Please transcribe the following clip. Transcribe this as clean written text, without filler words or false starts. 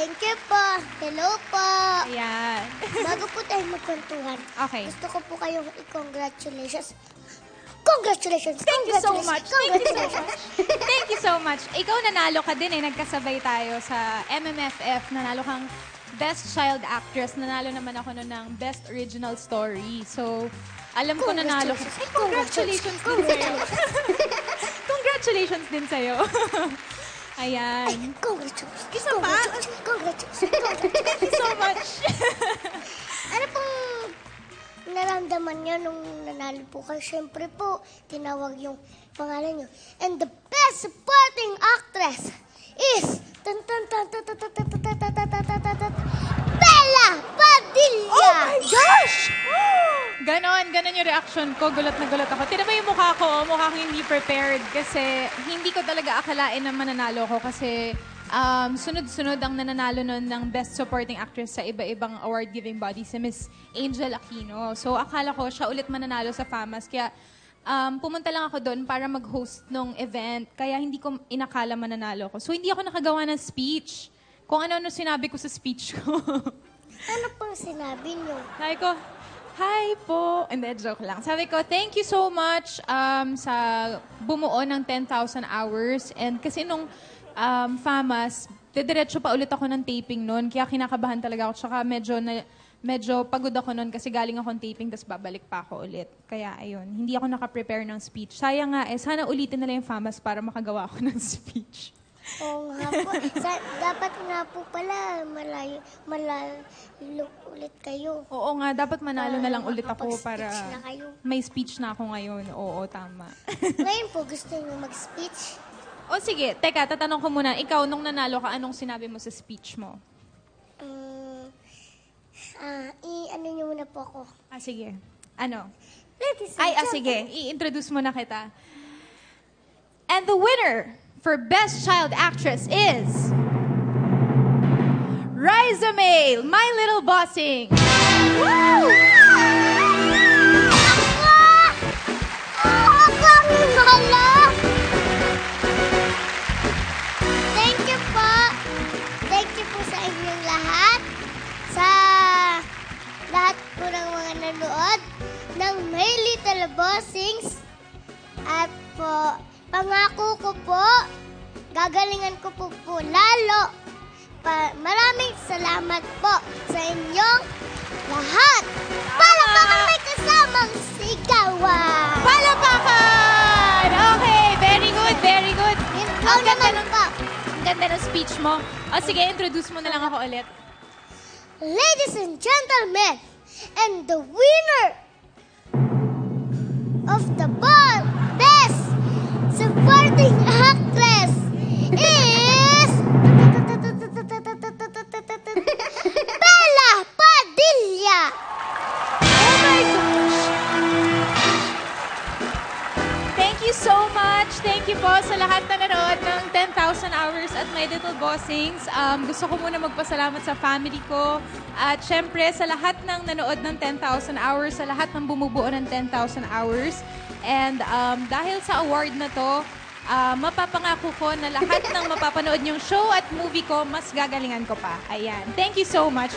Thank you po. Hello po. Ayan. Bago po tayo magkwentuhan, Okay. gusto ko po kayong i-congratulations. Congratulations! Thank you so much. Thank you so Congratulations! much. Thank you so much. Ikaw nanalo ka din eh. Nagkasabay tayo sa MMFF. Nanalo kang Best Child Actress. Nanalo naman ako nun ng Best Original Story. So, alam ko nanalo ko. Ay, congratulations din sa'yo. Congratulations din sa'yo. Ayan. Congratulations! Isa pa? Congratulations! Thank you so much. Ano pong naramdaman niyo nung nanalo po kayo? Siyempre po, tinawag yung pangalan niyo. And the best supporting actress is Bella Padilla! Oh my gosh! Ganon yung reaction ko. Gulat na gulat ako. Tignan mo yung mukha ko. Mukha ko hindi prepared kasi hindi ko talaga akalain na mananalo ko kasi sunod-sunod ang nananalo nun ng Best Supporting Actress sa iba-ibang award-giving body si Miss Angel Aquino. So, akala ko siya ulit mananalo sa FAMAS. Kaya, pumunta lang ako doon para mag-host ng event. Kaya hindi ko inakala mananalo ko. So, hindi ako nakagawa ng speech. Kung ano-ano sinabi ko sa speech ko. Ano pong sinabi niyo? Sabi ko, hi po. Hindi, joke lang. Sabi ko, thank you so much sa bumuo ng 10,000 hours. And kasi nung FAMAS, diretso pa ulit ako ng taping noon. Kaya kinakabahan talaga ako. Tsaka medyo pagod ako noon kasi galing akong taping tapos babalik pa ako ulit. Kaya ayun, hindi ako nakaprepare ng speech. Sayang nga sana ulitin nila yung FAMAS para makagawa ako ng speech. Oo nga po. Dapat nga po pala malayo ulit kayo. Oo nga, dapat manalo na lang ulit ako makapag-speech para na kayo. may speech na ako ngayon. Oo, tama. Ngayon po, gusto niyo mag-speech? O sige, teka, tatanong ko muna. Ikaw, nung nanalo ka, anong sinabi mo sa speech mo? Ano niyo muna po ako. Sige. Ano? Ladies and gentlemen. Sige. I-introduce mo na kita. And the winner for Best Child Actress is Riza Mail, My Little Bossing. Woo! Thank you po. Thank you po sa inyong lahat. Sa lahat po ng mga nanood ng My Little Bossings. At po, pangako ko po, gagalingan ko po lalo. Maraming salamat po sa inyong lahat. Palakpakan may kasamang sigawan. Palakpakan! Okay, very good, very good. Ikaw naman po. Ang ganda ng speech mo. O sige, introduce mo na lang ako ulit. Ladies and gentlemen, and the winner of the Best Supporting Actress is Bella Padilla. Oh my gosh! Thank you so much. Thank you po sa lahat na nanood ng 10,000 Hours at My Little Bossings. Gusto ko muna magpasalamat sa family ko. At syempre, sa lahat ng nanood ng 10,000 Hours, sa lahat ng bumubuo ng 10,000 Hours. And dahil sa award na to, mapapangako ko na lahat ng mapapanood niyong show at movie ko, mas gagalingan ko pa. Ayan. Thank you so much.